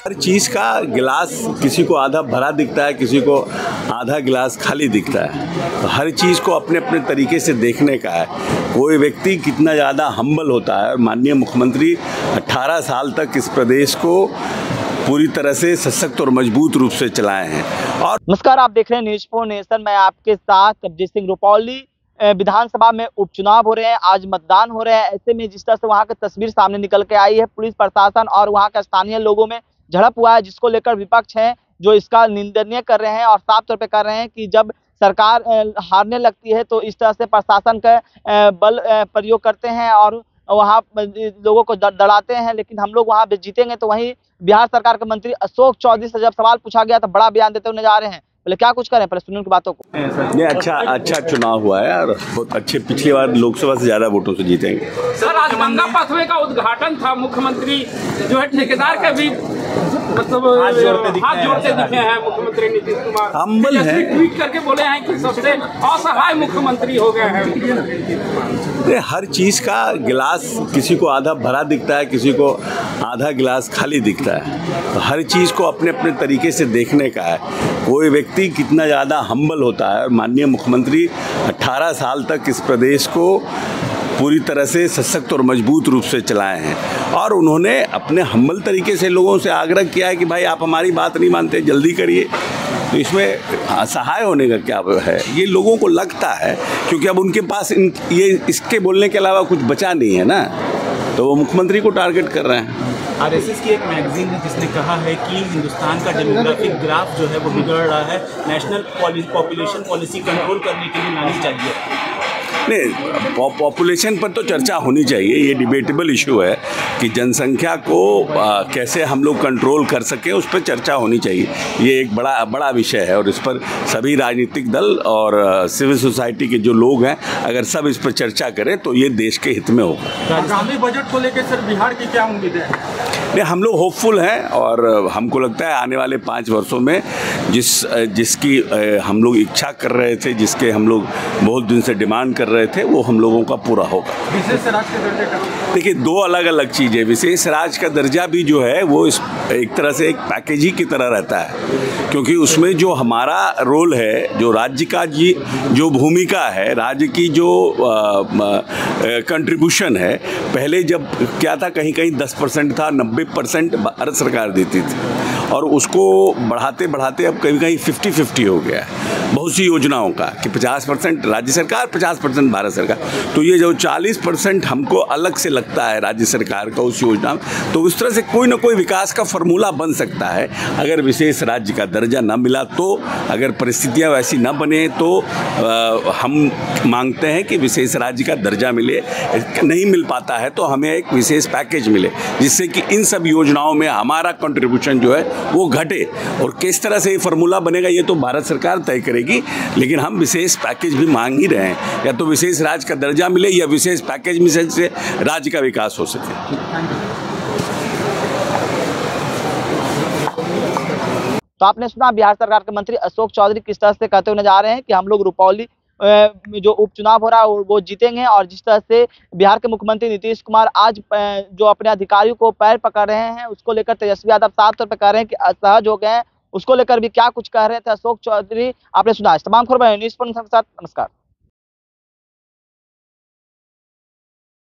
हर चीज़ का गिलास किसी को आधा भरा दिखता है, किसी को आधा गिलास खाली दिखता है। तो हर चीज़ को अपने अपने तरीके से देखने का है। कोई व्यक्ति कितना ज़्यादा हम्बल होता है। माननीय मुख्यमंत्री 18 साल तक इस प्रदेश को पूरी तरह से सशक्त और मजबूत रूप से चलाए हैं। और नमस्कार, आप देख रहे हैं न्यूज़ फॉर नेशन। मैं आपके साथ कबीर सिंह। रुपौली विधानसभा में उपचुनाव हो रहे हैं, आज मतदान हो रहे हैं। ऐसे में जिस तरह से वहां की तस्वीर सामने निकल के आई है, पुलिस प्रशासन और वहां के स्थानीय लोगों में झड़प हुआ है, जिसको लेकर विपक्ष है जो इसका निंदनीय कर रहे हैं और साफ तौर पे कर रहे हैं कि जब सरकार हारने लगती है तो इस तरह से प्रशासन का बल प्रयोग करते हैं और वहाँ लोगों को डराते हैं। लेकिन हम लोग वहाँ जीतेंगे। तो वहीं बिहार सरकार के मंत्री अशोक चौधरी से जब सवाल पूछा गया तो बड़ा बयान देते हुए नजर आ रहे हैं। पहले क्या कुछ करें, पहले सुनिए उनकी बातों को। ये अच्छा चुनाव हुआ है और बहुत अच्छे, पिछली बार लोकसभा से ज्यादा वोटों से जीतेंगे। सर, आज गंगा पाथवे का उद्घाटन था। मुख्यमंत्री जो है ठेकेदार का भी मतलब हाथ जोड़ते दिखे हैं मुख्यमंत्री नीतीश कुमार। हम्बल है, ट्वीट करके बोले हैं कि सबसे असहाय मुख्यमंत्री हो गए हैं। हर चीज़ का गिलास किसी को आधा भरा दिखता है, किसी को आधा गिलास खाली दिखता है। तो हर चीज़ को अपने अपने तरीके से देखने का है। कोई व्यक्ति कितना ज़्यादा हम्बल होता है। माननीय मुख्यमंत्री 18 साल तक इस प्रदेश को पूरी तरह से सशक्त और मजबूत रूप से चलाए हैं और उन्होंने अपने हम्बल तरीके से लोगों से आग्रह किया है कि भाई आप हमारी बात नहीं मानते, जल्दी करिए। तो इसमें असहाय होने का क्या है, ये लोगों को लगता है, क्योंकि अब उनके पास ये इसके बोलने के अलावा कुछ बचा नहीं है ना, तो वो मुख्यमंत्री को टारगेट कर रहे हैं। आरएसएस की एक मैगजीन है जिसने कहा है कि हिंदुस्तान का डेमोग्राफिक ग्राफ जो है वो बिगड़ रहा है, नेशनल पॉपुलेशन पॉलिसी कंट्रोल करने के लिए लानी चाहिए। नहीं, पॉपुलेशन पर तो चर्चा होनी चाहिए। ये डिबेटेबल इशू है कि जनसंख्या को कैसे हम लोग कंट्रोल कर सकें, उस पर चर्चा होनी चाहिए। ये एक बड़ा विषय है और इस पर सभी राजनीतिक दल और सिविल सोसाइटी के जो लोग हैं, अगर सब इस पर चर्चा करें तो ये देश के हित में होगा। आगामी बजट को लेकर सर बिहार की क्या उम्मीद है? नहीं, हम लोग होपफुल हैं और हमको लगता है आने वाले 5 वर्षों में जिसकी हम लोग इच्छा कर रहे थे, जिसके हम लोग बहुत दिन से डिमांड कर रहे थे, वो हम लोगों का पूरा होगा। विशेष राज्य का दर्जा का देखिए, 2 अलग अलग चीज़ें। विशेष राज्य का दर्जा भी जो है वो एक तरह से एक पैकेज ही की तरह रहता है, क्योंकि उसमें जो हमारा रोल है, जो राज्य का जो भूमिका है, राज्य की जो कंट्रीब्यूशन है, पहले जब क्या था, कहीं कहीं 10% था, 90% भारत सरकार देती थी और उसको बढ़ाते बढ़ाते अब कहीं कहीं 50-50 हो गया है बहुत सी योजनाओं का, कि 50% राज्य सरकार, 50% भारत सरकार। तो ये जो 40% हमको अलग से लगता है राज्य सरकार का उस योजना में, तो उस तरह से कोई ना कोई विकास का फॉर्मूला बन सकता है। अगर विशेष राज्य का दर्जा न मिला तो, अगर परिस्थितियां वैसी न बने तो हम मांगते हैं कि विशेष राज्य का दर्जा मिले। नहीं मिल पाता है तो हमें एक विशेष पैकेज मिले, जिससे कि इन सब योजनाओं में हमारा कंट्रीब्यूशन जो है वो घटे। और किस तरह से ये फार्मूला बनेगा ये तो भारत सरकार तय करेगी, लेकिन हम विशेष पैकेज भी मांग ही रहे हैं, या तो विशेष राज्य का दर्जा मिले या विशेष पैकेज में से राज्य का विकास हो सके। तो आपने सुना बिहार सरकार के मंत्री अशोक चौधरी किस तरह से कहते हुए नजर आ रहे हैं कि हम लोग रुपौली जो उपचुनाव हो रहा है वो जीतेंगे। और जिस तरह से बिहार के मुख्यमंत्री नीतीश कुमार आज जो अपने अधिकारियों को पैर पकड़ रहे हैं, उसको लेकर तेजस्वी यादव साफ तौर पर कह रहे हैं कि असहज हो गए हैं। उसको लेकर भी क्या कुछ कह रहे थे अशोक चौधरी, आपने सुना। तमाम खबरें न्यूज़ पर के साथ। नमस्कार।